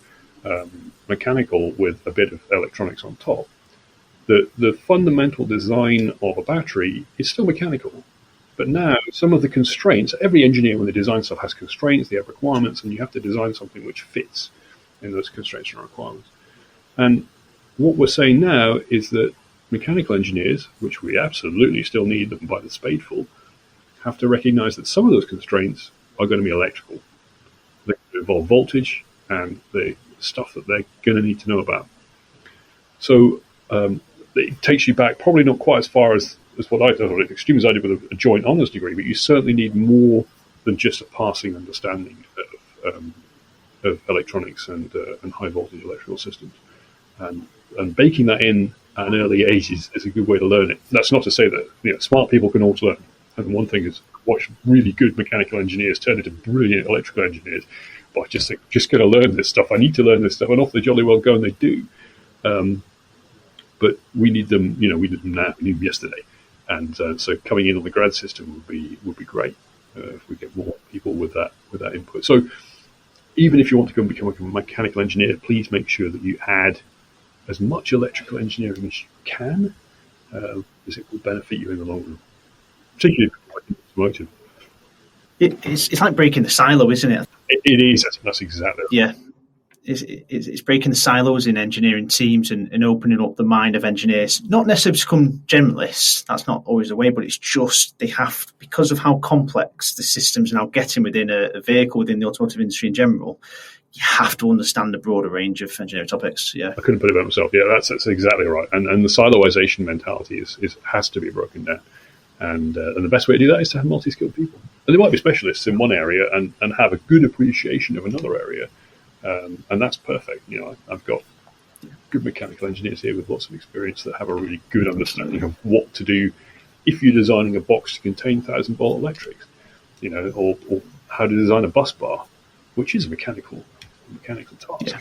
mechanical with a bit of electronics on top. The fundamental design of a battery is still mechanical. But now some of the constraints, every engineer when they design stuff has constraints, they have requirements, and you have to design something which fits in those constraints and requirements. And what we're saying now is that mechanical engineers, which we absolutely still need them by the spadeful, have to recognize that some of those constraints are going to be electrical. They involve voltage and the stuff that they're going to need to know about. So it takes you back, probably not quite as far as what I did, as extreme as I did with a joint honours degree, but you certainly need more than just a passing understanding of electronics and high voltage electrical systems. And baking that in at an early age is a good way to learn it. That's not to say that smart people can also learn. And one thing is watch really good mechanical engineers turn into brilliant electrical engineers. But I just think, just going to learn this stuff. I need to learn this stuff. And off they jolly well go, and they do. But we need them, we need them now. We need them yesterday. And so coming in on the grad system would be great if we get more people with that input. So even if you want to go and become a mechanical engineer, please make sure that you add as much electrical engineering as you can, because it will benefit you in the long run, particularly if you're automotive. It's like breaking the silo, isn't it? It is. That's exactly right. Yeah. It's breaking the silos in engineering teams and opening up the mind of engineers, not necessarily to become generalists. That's not always the way, but it's just they have, because of how complex the systems are now getting within a vehicle, within the automotive industry in general, you have to understand the broader range of engineering topics. Yeah, I couldn't put it better myself. Yeah, that's exactly right. And the siloization mentality has to be broken down. And the best way to do that is to have multi-skilled people. And they might be specialists in one area and have a good appreciation of another area. And that's perfect. I've got good mechanical engineers here with lots of experience that have a really good understanding of what to do if you're designing a box to contain 1,000-volt electrics, or how to design a bus bar, which is a mechanical task.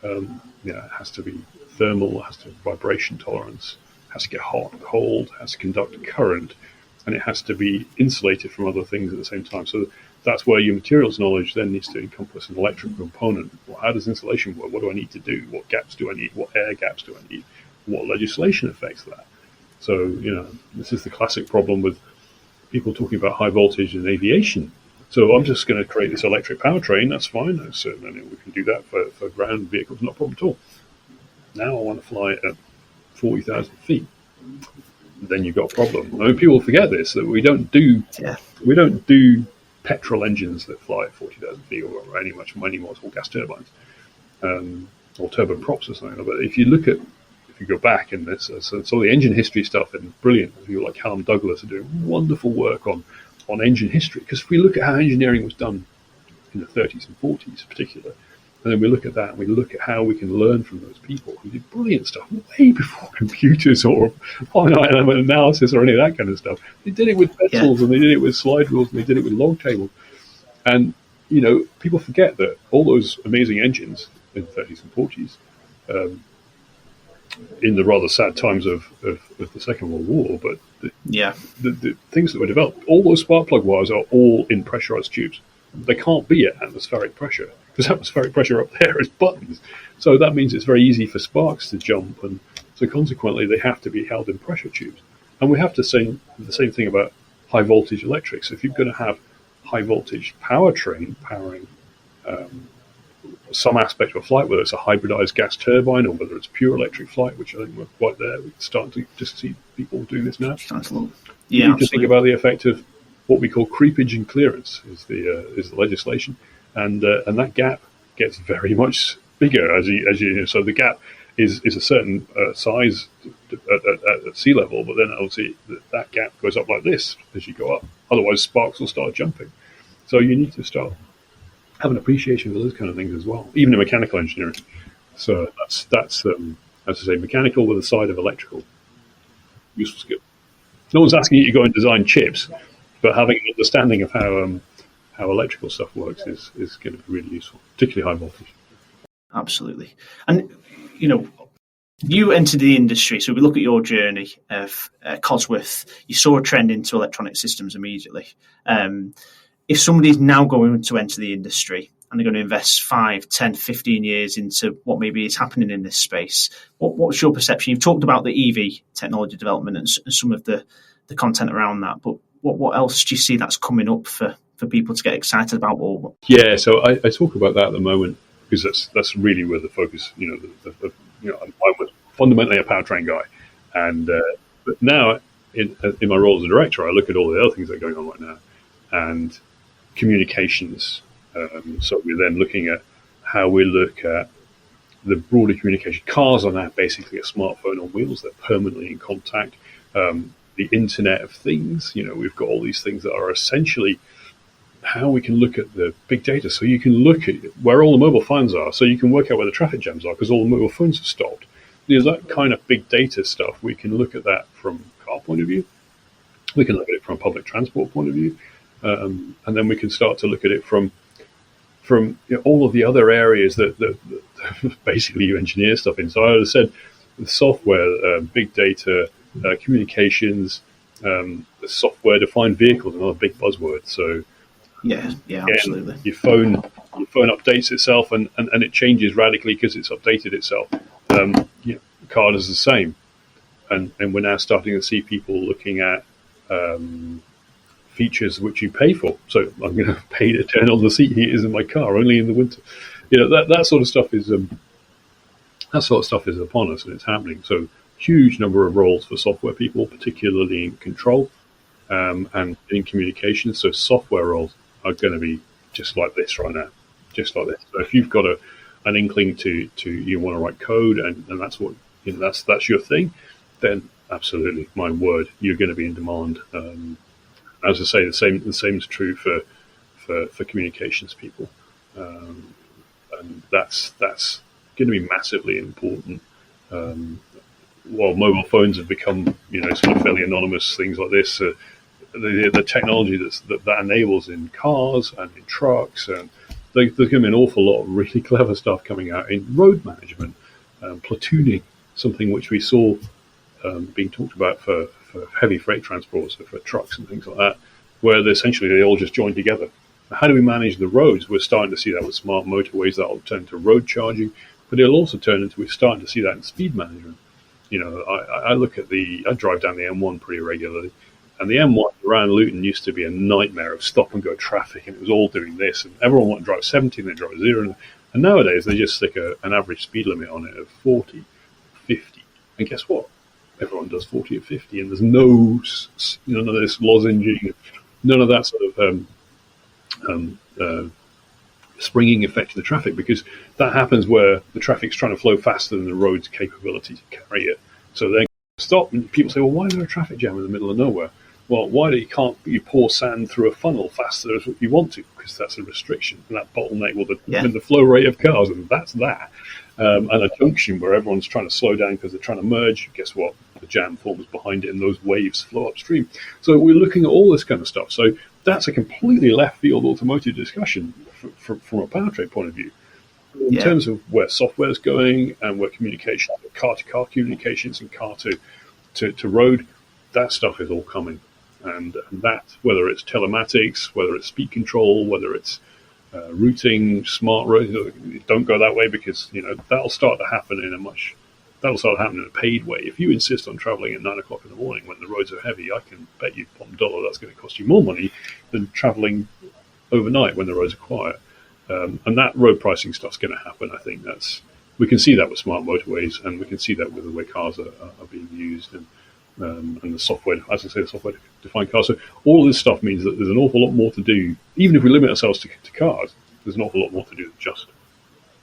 Yeah. It has to be thermal, it has to have vibration tolerance, it has to get hot and cold, it has to conduct current, and it has to be insulated from other things at the same time. So that's where your materials knowledge then needs to encompass an electrical component. Well, how does insulation work? What do I need to do? What gaps do I need? What air gaps do I need? What legislation affects that? So, this is the classic problem with people talking about high voltage in aviation. So I'm just going to create this electric powertrain. That's fine. And we can do that for ground vehicles, not a problem at all. Now I want to fly at 40,000 feet. Then you've got a problem. I mean, people forget this, that we don't do petrol engines that fly at 40,000 feet or any more or gas turbines or turboprops or something. But if you go back in this, so the engine history stuff, and brilliant people like Callum Douglas are doing wonderful work on engine history. Because if we look at how engineering was done in the 30s and 40s in particular, and then we look at that and we look at how we can learn from those people who did brilliant stuff way before computers or finite element analysis or any of that kind of stuff. They did it with pencils and they did it with slide rules and they did it with log tables. And, people forget that all those amazing engines in the 30s and 40s, in the rather sad times of the Second World War, but the things that were developed, all those spark plug wires are all in pressurized tubes. They can't be at atmospheric pressure, because atmospheric pressure up there is buttons. So that means it's very easy for sparks to jump, and so consequently they have to be held in pressure tubes. And we have to say the same thing about high voltage electrics. If you're going to have high voltage powertrain powering some aspect of a flight, whether it's a hybridized gas turbine or whether it's pure electric flight, which I think we're quite there. We're starting to just see people do this now. You need to think about the effect of what we call creepage and clearance is the legislation, and that gap gets very much bigger as you. So the gap is a certain size at sea level, but then obviously that gap goes up like this as you go up. Otherwise, sparks will start jumping. So you need to start have an appreciation for those kind of things as well, even in mechanical engineering. So that's as I say, mechanical with a side of electrical. Useful skill. No one's asking you to go and design chips, but having an understanding of how electrical stuff works is going to be really useful, particularly high voltage. Absolutely. And, you entered the industry, so we look at your journey of Cosworth, you saw a trend into electronic systems immediately. If somebody's now going to enter the industry and they're going to invest 5, 10, 15 years into what maybe is happening in this space, what's your perception? You've talked about the EV technology development and some of the content around that, but what else do you see that's coming up for people to get excited about? Yeah, so I talk about that at the moment because that's really where the focus, I'm fundamentally a powertrain guy. And but now in my role as a director, I look at all the other things that are going on right now and communications. So we're then looking at how we look at the broader communication. Cars are now basically a smartphone on wheels. They're permanently in contact. The Internet of Things, we've got all these things that are essentially how we can look at the big data. So you can look at where all the mobile phones are, so you can work out where the traffic jams are because all the mobile phones have stopped. There's that kind of big data stuff. We can look at that from a car point of view. We can look at it from a public transport point of view. And then we can start to look at it from all of the other areas that basically you engineer stuff in. So I would have said the software, big data, communications, the software-defined vehicles, another big buzzword. So yeah, again, absolutely. Your phone updates itself and it changes radically because it's updated itself. Car does the same, and we're now starting to see people looking at features which you pay for. So I'm going to pay to turn on the seat heaters in my car only in the winter. That sort of stuff is upon us and it's happening. So huge number of roles for software people, particularly in control and in communications. So software roles are going to be just like this right now, just like this. So if you've got an inkling to you want to write code and that's what that's your thing, then absolutely, my word, you're going to be in demand. As I say, the same is true for communications people, and that's going to be massively important. While mobile phones have become sort of fairly anonymous things like this, the technology that enables in cars and in trucks, and there's going to be an awful lot of really clever stuff coming out in road management, platooning, something which we saw being talked about for heavy freight transports, so for trucks and things like that, where essentially they all just join together. How do we manage the roads? We're starting to see that with smart motorways. That will turn to road charging, but it'll also turn into, we're starting to see that in speed management. I look at I drive down the M1 pretty regularly, and the M1 around Luton used to be a nightmare of stop and go traffic, and it was all doing this, and everyone wanted to drive 70 and they drive 0, and nowadays they just stick an average speed limit on it of 40, 50, and guess what? Everyone does 40 or 50, and there's none of this lozenging, none of that sort of springing effect to the traffic, because that happens where the traffic's trying to flow faster than the road's capability to carry it. So then stop, and people say, well, why is there a traffic jam in the middle of nowhere? Well, can't you pour sand through a funnel faster as you want to? Because that's a restriction, and that bottleneck will determine the flow rate of cars, and that's that. And a junction where everyone's trying to slow down because they're trying to merge, guess what? The jam forms behind it and those waves flow upstream. So we're looking at all this kind of stuff. So that's a completely left field automotive discussion from a powertrain point of view. In terms of where software is going and where communication, car-to-car communications and car-to road, that stuff is all coming. And that, whether it's telematics, whether it's speed control, whether it's routing, smart roads, don't go that way, because that'll start to happen in a paid way. If you insist on traveling at 9 o'clock in the morning when the roads are heavy, I can bet you $1 that's going to cost you more money than traveling overnight when the roads are quiet. And that road pricing stuff's going to happen. I think we can see that with smart motorways, and we can see that with the way cars are being used, and the software, as I say, the software-defined cars. So all of this stuff means that there's an awful lot more to do. Even if we limit ourselves to cars, there's an awful lot more to do than just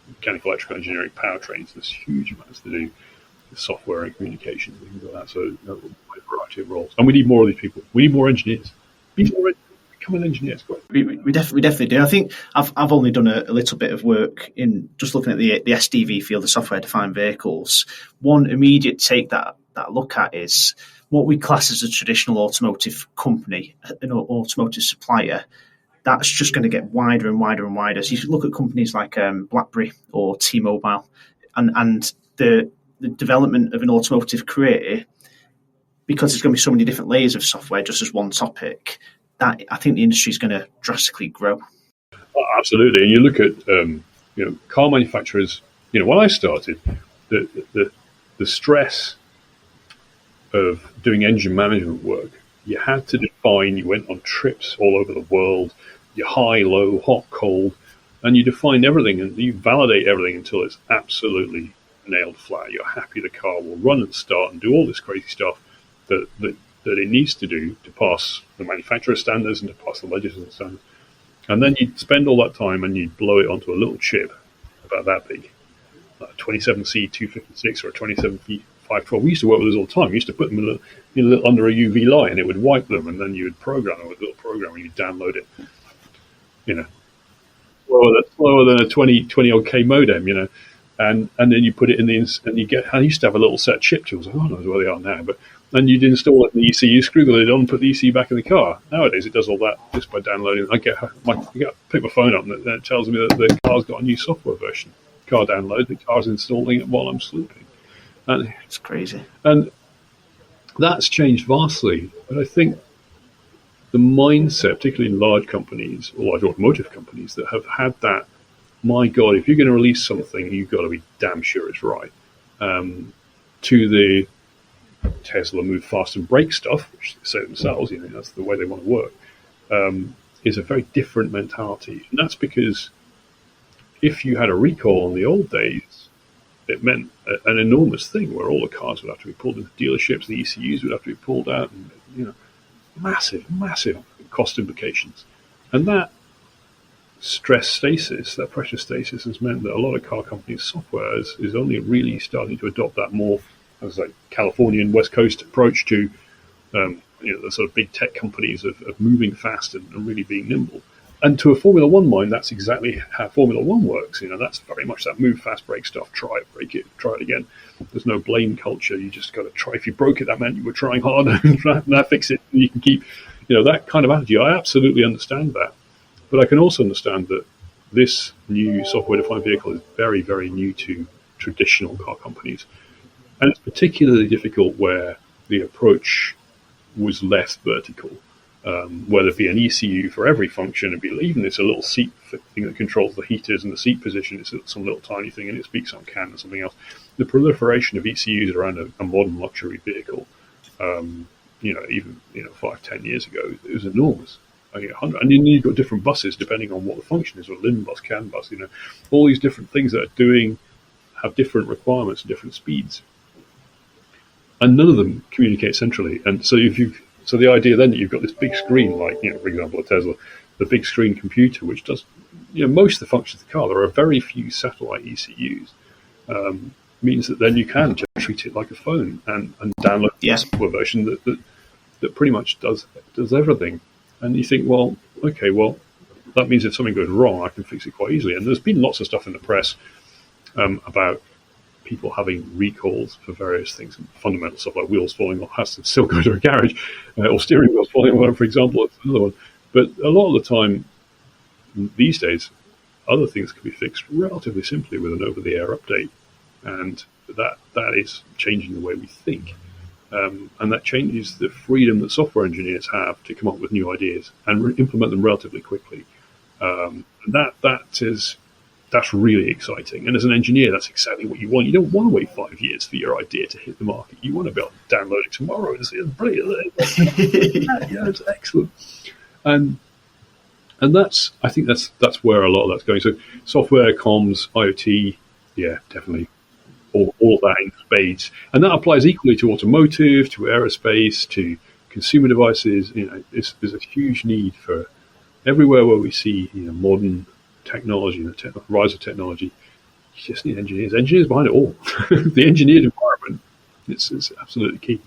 mechanical, electrical engineering, powertrains. There's huge amounts to do with software and communications and things like that. So a wide variety of roles. And we need more of these people. We need more engineers. We can't become an engineer. It's great. We definitely do. I think I've only done a little bit of work in just looking at the SDV field, the software defined vehicles. One immediate take that look at is what we class as a traditional automotive company, an automotive supplier. That's just going to get wider and wider and wider. So you look at companies like BlackBerry or T-Mobile, and the development of an automotive career, because there's going to be so many different layers of software just as one topic, that I think the industry is going to drastically grow. Oh, absolutely. And you look at car manufacturers. When I started, the stress of doing engine management work, you had to define. You went on trips all over the world. You high, low, hot, cold, and you define everything and you validate everything until it's absolutely nailed flat. You're happy the car will run and start and do all this crazy stuff that it needs to do to pass the manufacturer standards and to pass the legislative standards. And then you'd spend all that time and you'd blow it onto a little chip about that big, like a 27C256 or a 27C512. We used to work with those all the time. We used to put them under a UV light and it would wipe them, and then you would program them with a little program and you'd download it. Slower than a 20 odd K modem, and then you put it in I used to have a little set of chip tools. I don't know where they are now, but then you'd install it in the ECU, screw the lid on, put the ECU back in the car. Nowadays, it does all that just by downloading. I pick my phone up, and it tells me that the car's got a new software version. Car download, the car's installing it while I'm sleeping. And it's crazy. And that's changed vastly. But I think the mindset, particularly in large companies, or large automotive companies, that have had that, my God, if you're going to release something, you've got to be damn sure it's right. To the Tesla move fast and break stuff, which they say themselves, that's the way they want to work, is a very different mentality. And that's because if you had a recall in the old days, it meant an enormous thing where all the cars would have to be pulled into dealerships, the ECUs would have to be pulled out, and massive cost implications. And that stress stasis, that pressure stasis, has meant that a lot of car companies' software is only really starting to adopt that more as like Californian West Coast approach to the sort of big tech companies of moving fast and really being nimble. And to a Formula One mind, that's exactly how Formula One works. That's very much that move fast, break stuff, try it, break it, try it again. There's no blame culture. You just got to try. If you broke it, that meant you were trying harder, and that fix it. And you can keep, that kind of attitude. I absolutely understand that. But I can also understand that this new software-defined vehicle is very, very new to traditional car companies. And it's particularly difficult where the approach was less vertical. Whether it be an ECU for every function, it'd be even it's a little seat thing that controls the heaters and the seat position. It's some little tiny thing, and it speaks on CAN and something else. The proliferation of ECUs around a modern luxury vehicle, even 5-10 years ago, it was enormous. I think 100, and then you've got different buses depending on what the function is, or LIN bus, CAN bus. All these different things that have different requirements and different speeds, and none of them communicate centrally. And so So the idea then that you've got this big screen, like, for example, a Tesla, the big screen computer, which does, most of the functions of the car, there are very few satellite ECUs, means that then you can just treat it like a phone and download a software version that pretty much does everything. And you think, that means if something goes wrong, I can fix it quite easily. And there's been lots of stuff in the press about people having recalls for various things, and fundamental stuff like wheels falling off has to still go to a garage, or steering wheels falling off, for example, is another one. But a lot of the time, these days, other things can be fixed relatively simply with an over-the-air update, and that is changing the way we think. And that changes the freedom that software engineers have to come up with new ideas and implement them relatively quickly. That's really exciting. And as an engineer, that's exactly what you want. You don't want to wait 5 years for your idea to hit the market. You want to be able to download it tomorrow and say, it's brilliant. Yeah, it's excellent. And I think that's where a lot of that's going. So software, comms, IoT, yeah, definitely. All of that in spades. And that applies equally to automotive, to aerospace, to consumer devices. There's a huge need for everywhere where we see modern technology, the rise of technology. You just need engineers behind it all. The engineered environment, it's absolutely key.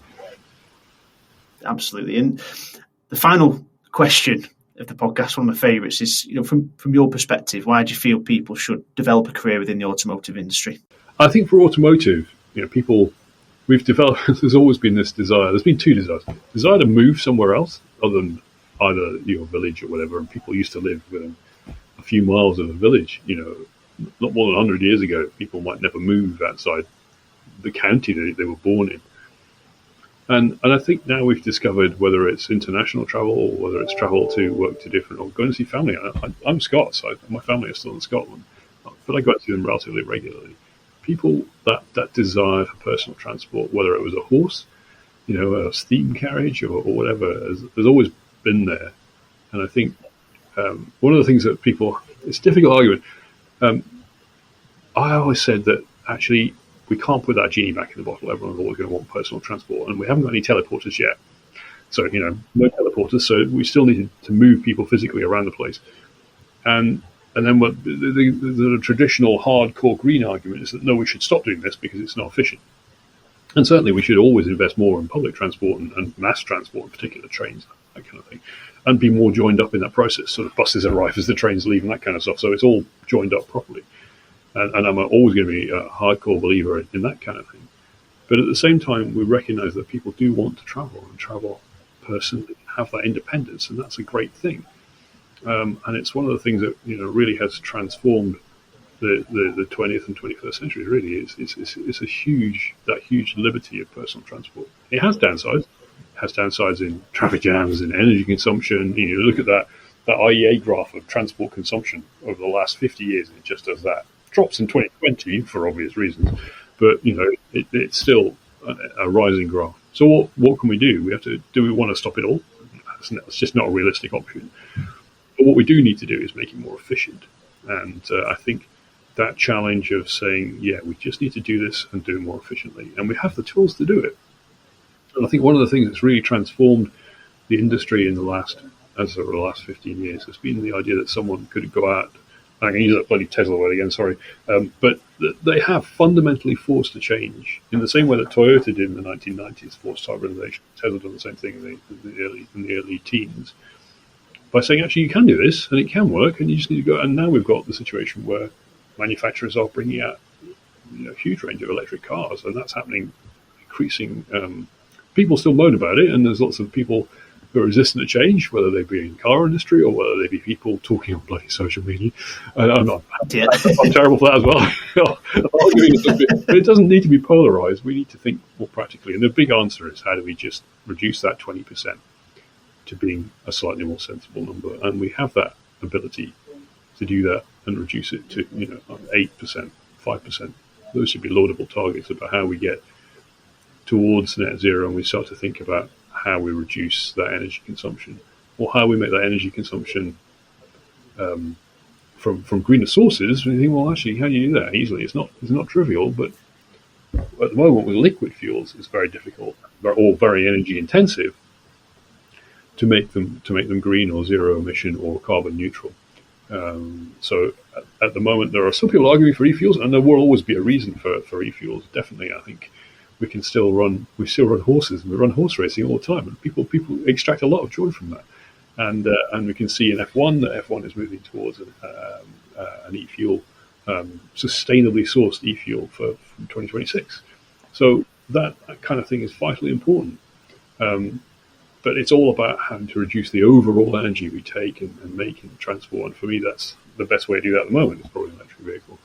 Absolutely. And the final question the podcast, one of my favourites, is from your perspective, why do you feel people should develop a career within the automotive industry? I think for automotive, people, we've developed. There's always been this desire. There's been two desires: desire to move somewhere else, other than either your village or whatever. And people used to live within a few miles of a village. Not more than 100 years ago, people might never move outside the county that they were born in. And I think now we've discovered, whether it's international travel or whether it's travel to work to different, or going to see family. I'm Scots, so my family is still in Scotland, but I go out to see them relatively regularly. People, that desire for personal transport, whether it was a horse, a steam carriage or whatever, has always been there. And I think one of the things that people, it's a difficult argument. I always said that actually we can't put that genie back in the bottle. Everyone's always going to want personal transport, and we haven't got any teleporters yet. So, no teleporters. So we still need to move people physically around the place. And then what the traditional hardcore green argument is that no, we should stop doing this because it's not efficient. And certainly we should always invest more in public transport and mass transport, in particular trains, that kind of thing, and be more joined up in that process. Sort of buses arrive as the trains leave and that kind of stuff. So it's all joined up properly. And I'm always going to be a hardcore believer in that kind of thing. But at the same time, we recognize that people do want to travel personally, have that independence, and that's a great thing. And it's one of the things that really has transformed the 20th and 21st centuries. Really, it's a huge liberty of personal transport. It has downsides. It has downsides in traffic jams and energy consumption. Look at that IEA graph of transport consumption over the last 50 years, and it just does that. Drops in 2020 for obvious reasons, but it's still a rising graph. So what can we do? Do we want to stop it all? It's just not a realistic option. But what we do need to do is make it more efficient. And I think that challenge of saying, we just need to do this and do it more efficiently, and we have the tools to do it. And I think one of the things that's really transformed the industry in the last 15 years has been the idea that someone could go out. I can use that bloody Tesla word again, sorry. But they have fundamentally forced a change in the same way that Toyota did in the 1990s, forced hybridization. Tesla did the same thing in the early teens, by saying, actually, you can do this, and it can work, and you just need to go. And now we've got the situation where manufacturers are bringing out a huge range of electric cars, and that's happening, increasing. People still moan about it, and there's lots of people who are resistant to change, whether they be in the car industry or whether they be people talking on bloody social media. And I'm terrible for that as well. But it doesn't need to be polarized. We need to think more practically. And the big answer is, how do we just reduce that 20% to being a slightly more sensible number? And we have that ability to do that and reduce it to 8%, 5%. Those should be laudable targets about how we get towards net zero, and we start to think about how we reduce that energy consumption, or how we make that energy consumption from greener sources. We think, well, actually, how do you do that easily? It's not trivial, but at the moment with liquid fuels, it's very difficult, or very energy intensive, to make them green or zero emission or carbon neutral. So at the moment, there are some people arguing for e-fuels, and there will always be a reason for e-fuels. Definitely, I think. We still run horses, and we run horse racing all the time, and people extract a lot of joy from that. And we can see in F1 that F1 is moving towards an e-fuel, sustainably sourced e-fuel from 2026. So that kind of thing is vitally important. But it's all about having to reduce the overall energy we take and make in transport. And for me, that's the best way to do that at the moment. Is probably an electric vehicle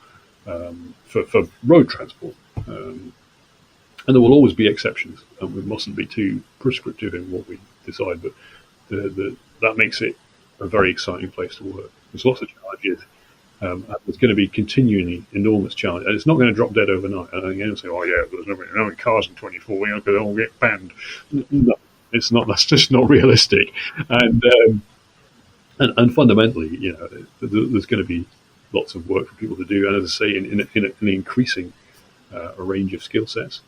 for road transport. And there will always be exceptions, and we mustn't be too prescriptive in what we decide. But that makes it a very exciting place to work. There's lots of challenges. And there's going to be continually enormous challenge, and it's not going to drop dead overnight. And again, say, "Oh yeah, there's no many cars in 24, because they all get banned." No, it's not. That's just not realistic. And fundamentally, there's going to be lots of work for people to do, and as I say, in an increasing a range of skill sets.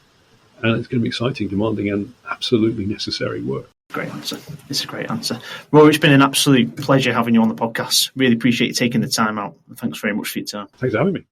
And it's going to be exciting, demanding, and absolutely necessary work. Great answer. It's a great answer. Rory, it's been an absolute pleasure having you on the podcast. Really appreciate you taking the time out. Thanks very much for your time. Thanks for having me.